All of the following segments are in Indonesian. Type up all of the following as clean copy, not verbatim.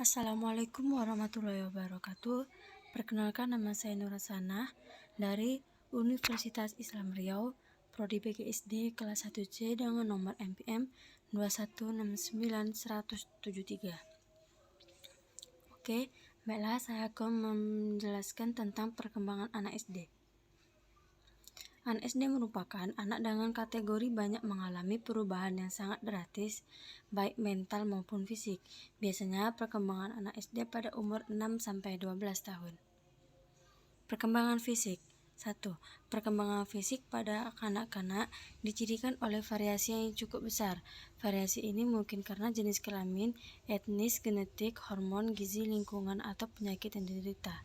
Assalamualaikum warahmatullahi wabarakatuh. Perkenalkan, nama saya Nur Hasanah dari Universitas Islam Riau, Prodi PGSD kelas 1C dengan nomor NPM 2169173. Oke, baiklah, saya akan menjelaskan tentang perkembangan anak SD. Anak SD merupakan anak dengan kategori banyak mengalami perubahan yang sangat drastis, baik mental maupun fisik. Biasanya perkembangan anak SD pada umur 6-12 tahun. Perkembangan fisik. 1. Perkembangan fisik pada kanak-kanak dicirikan oleh variasi yang cukup besar. Variasi ini mungkin karena jenis kelamin, etnis, genetik, hormon, gizi, lingkungan, atau penyakit yang diderita.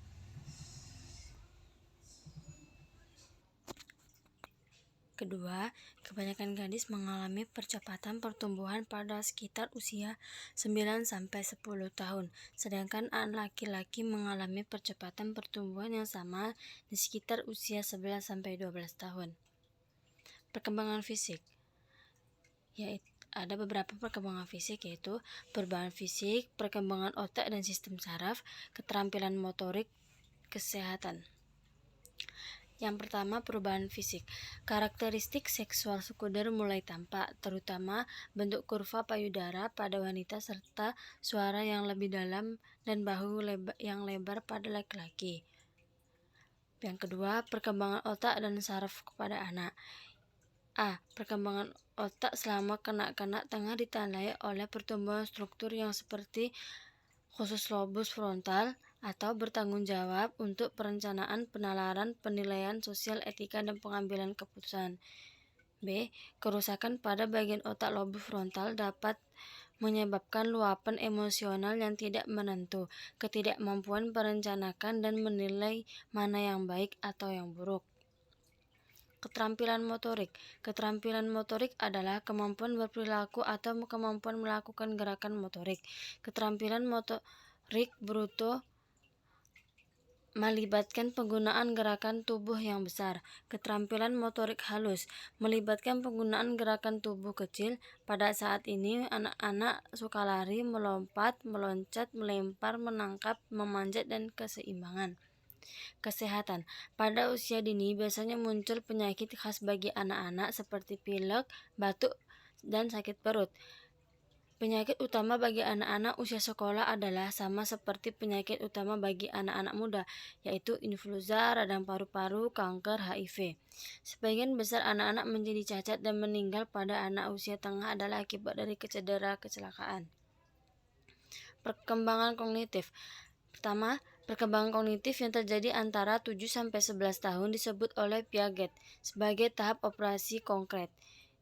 Kedua, kebanyakan gadis mengalami percepatan pertumbuhan pada sekitar usia 9-10 tahun, sedangkan anak laki-laki mengalami percepatan pertumbuhan yang sama di sekitar usia 11-12 tahun. Perkembangan fisik. Ada beberapa perkembangan fisik, yaitu perubahan fisik, perkembangan otak dan sistem saraf, keterampilan motorik, kesehatan. Yang pertama, perubahan fisik. Karakteristik seksual sekunder mulai tampak, terutama bentuk kurva payudara pada wanita serta suara yang lebih dalam dan bahu yang lebar pada laki-laki. Yang kedua, perkembangan otak dan saraf pada anak. Perkembangan otak selama kanak-kanak tengah ditandai oleh pertumbuhan struktur yang seperti khusus lobus frontal atau bertanggung jawab untuk perencanaan, penalaran, penilaian sosial, etika, dan pengambilan keputusan. B. Kerusakan pada bagian otak lobus frontal dapat menyebabkan luapan emosional yang tidak menentu, ketidakmampuan merencanakan dan menilai mana yang baik atau yang buruk. Keterampilan motorik. Keterampilan motorik adalah kemampuan berperilaku atau kemampuan melakukan gerakan motorik. Keterampilan motorik bruto melibatkan penggunaan gerakan tubuh yang besar. Keterampilan motorik halus melibatkan penggunaan gerakan tubuh kecil. Pada saat ini, anak-anak suka lari, melompat, meloncat, melempar, menangkap, memanjat, dan keseimbangan. Kesehatan. Pada usia dini biasanya muncul penyakit khas bagi anak-anak seperti pilek, batuk, dan sakit perut. Penyakit utama bagi anak-anak usia sekolah adalah sama seperti penyakit utama bagi anak-anak muda, yaitu influenza, radang paru-paru, kanker, HIV. Sebagian besar anak-anak menjadi cacat dan meninggal pada anak usia tengah adalah akibat dari kecelakaan. Perkembangan kognitif. Pertama, perkembangan kognitif yang terjadi antara 7-11 tahun disebut oleh Piaget sebagai tahap operasi konkret.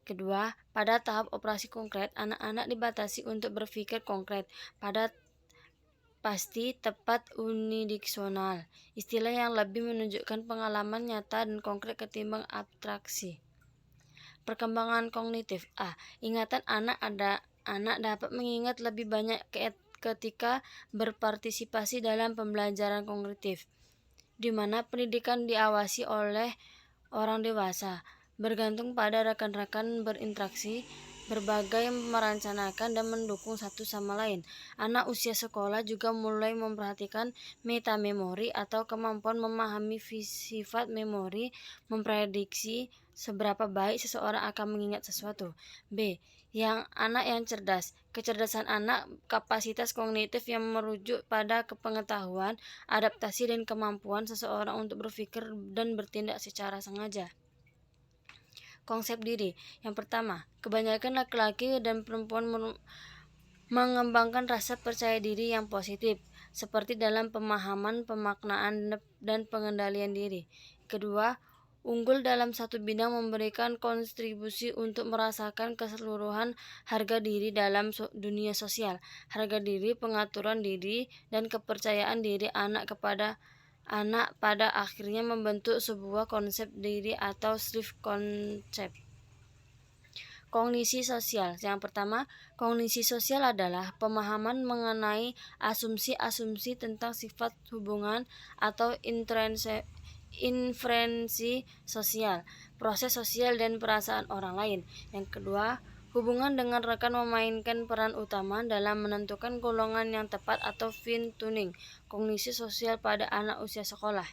Kedua, pada tahap operasi konkret, anak-anak dibatasi untuk berpikir konkret, pasti, tepat, unidiksional, istilah yang lebih menunjukkan pengalaman nyata dan konkret ketimbang abstraksi. Perkembangan kognitif. Ingatan anak dapat mengingat lebih banyak ketika berpartisipasi dalam pembelajaran kognitif, di mana pendidikan diawasi oleh orang dewasa, bergantung pada rekan-rekan berinteraksi, berbagai merencanakan dan mendukung satu sama lain. Anak usia sekolah juga mulai memperhatikan metamemori atau kemampuan memahami sifat memori, memprediksi seberapa baik seseorang akan mengingat sesuatu. B. Anak yang cerdas. Kecerdasan anak, kapasitas kognitif yang merujuk pada pengetahuan, adaptasi, dan kemampuan seseorang untuk berpikir dan bertindak secara sengaja. Konsep diri. Yang pertama, kebanyakan laki-laki dan perempuan mengembangkan rasa percaya diri yang positif, seperti dalam pemahaman, pemaknaan, dan pengendalian diri. Kedua, unggul dalam satu bidang memberikan kontribusi untuk merasakan keseluruhan harga diri dalam dunia sosial. Harga diri, pengaturan diri, dan kepercayaan diri anak pada akhirnya membentuk sebuah konsep diri atau self-concept. Kognisi sosial. Yang pertama, kognisi sosial adalah pemahaman mengenai asumsi-asumsi tentang sifat hubungan atau inferensi sosial, proses sosial dan perasaan orang lain. Yang kedua, Hubungan dengan rekan memainkan peran utama dalam menentukan golongan yang tepat atau fine tuning kognisi sosial pada anak usia sekolah.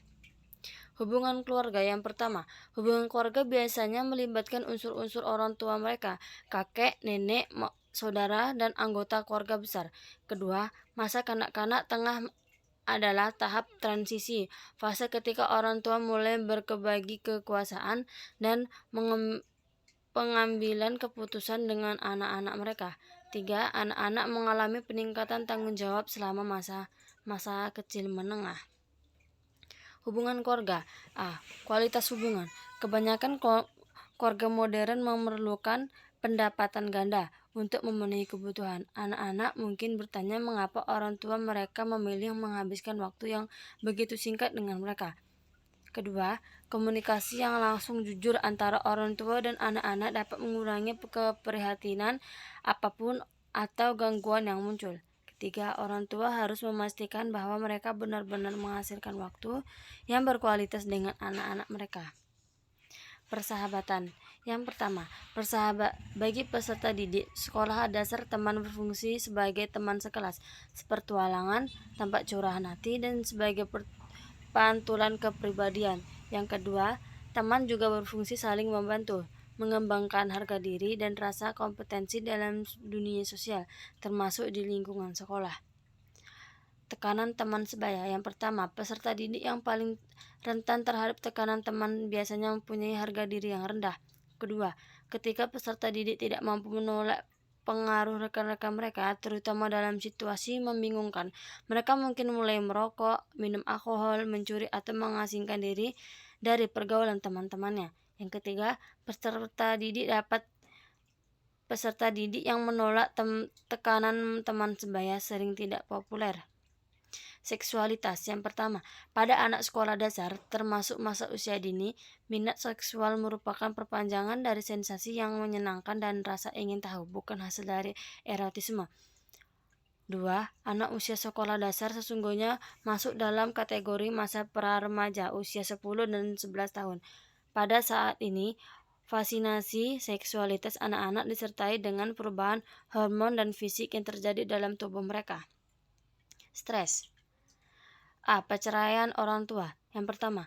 Hubungan keluarga yang pertama, hubungan keluarga biasanya melibatkan unsur-unsur orang tua mereka, kakek, nenek, saudara, dan anggota keluarga besar. Kedua, masa kanak-kanak tengah adalah tahap transisi, fase ketika orang tua mulai berkebagi kekuasaan dan pengambilan keputusan dengan anak-anak mereka. Tiga, anak-anak mengalami peningkatan tanggung jawab selama masa kecil menengah. Hubungan keluarga. Kualitas hubungan. Kebanyakan keluarga modern memerlukan pendapatan ganda untuk memenuhi kebutuhan. Anak-anak mungkin bertanya mengapa orang tua mereka memilih menghabiskan waktu yang begitu singkat dengan mereka. Kedua, komunikasi yang langsung jujur antara orang tua dan anak-anak dapat mengurangi keprihatinan apapun atau gangguan yang muncul. Ketiga, orang tua harus memastikan bahwa mereka benar-benar menghasilkan waktu yang berkualitas dengan anak-anak mereka. Persahabatan. Yang pertama, bagi peserta didik sekolah dasar, teman berfungsi sebagai teman sekelas, sepertualangan, tempat curahan hati, dan sebagai pantulan kepribadian. Yang kedua, teman juga berfungsi saling membantu, mengembangkan harga diri dan rasa kompetensi dalam dunia sosial, termasuk di lingkungan sekolah. Tekanan teman sebaya. Yang pertama, peserta didik yang paling rentan terhadap tekanan teman biasanya mempunyai harga diri yang rendah. Kedua, ketika peserta didik tidak mampu menolak pengaruh rekan-rekan mereka, terutama dalam situasi membingungkan, mereka mungkin mulai merokok, minum alkohol, mencuri, atau mengasingkan diri dari pergaulan teman-temannya. Yang ketiga, peserta didik yang menolak tekanan teman sebaya sering tidak populer. Seksualitas. Yang pertama, pada anak sekolah dasar, termasuk masa usia dini, minat seksual merupakan perpanjangan dari sensasi yang menyenangkan dan rasa ingin tahu, bukan hasil dari erotisme. Dua, anak usia sekolah dasar sesungguhnya masuk dalam kategori masa pra-remaja usia 10 dan 11 tahun. Pada saat ini, fascinasi seksualitas anak-anak disertai dengan perubahan hormon dan fisik yang terjadi dalam tubuh mereka. Stres. Perceraian orang tua. Yang pertama,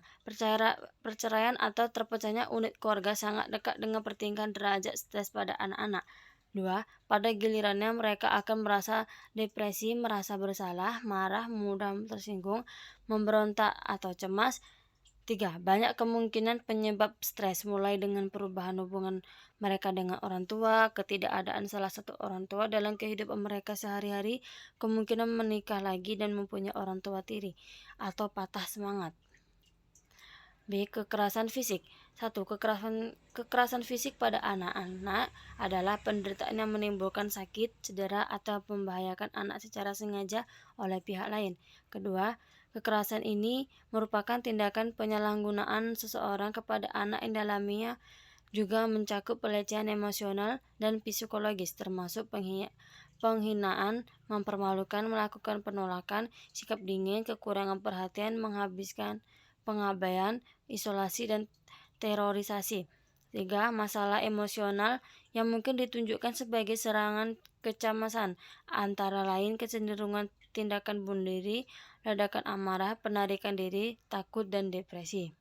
perceraian atau terpecahnya unit keluarga sangat dekat dengan pertingkatan derajat stres pada anak-anak. Dua, pada gilirannya mereka akan merasa depresi, merasa bersalah, marah, mudah tersinggung, memberontak atau cemas. Tiga, banyak kemungkinan penyebab stres, mulai dengan perubahan hubungan mereka dengan orang tua, ketidakadaan salah satu orang tua dalam kehidupan mereka sehari-hari, kemungkinan menikah lagi dan mempunyai orang tua tiri, atau patah semangat. B. Kekerasan fisik. 1. Kekerasan fisik pada anak-anak adalah penderitaan yang menimbulkan sakit, cedera, atau membahayakan anak secara sengaja oleh pihak lain. Kedua, kekerasan ini merupakan tindakan penyalahgunaan seseorang kepada anak yang dalamnya juga mencakup pelecehan emosional dan psikologis, termasuk penghinaan, mempermalukan, melakukan penolakan, sikap dingin, kekurangan perhatian, pengabaian, isolasi, dan terorisasi. 3. Masalah emosional yang mungkin ditunjukkan sebagai serangan kecemasan, antara lain kecenderungan tindakan bunuh diri, ledakan amarah, penarikan diri, takut, dan depresi.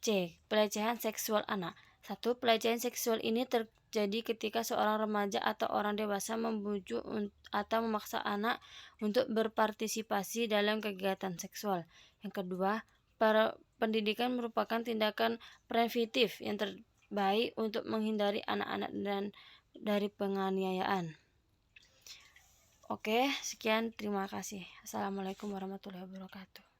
C. Pelecehan seksual anak. 1. Pelecehan seksual ini terjadi ketika seorang remaja atau orang dewasa membujuk atau memaksa anak untuk berpartisipasi dalam kegiatan seksual. Yang kedua, pendidikan merupakan tindakan preventif yang terbaik untuk menghindari anak-anak dari penganiayaan. Oke, sekian, terima kasih. Assalamualaikum warahmatullahi wabarakatuh.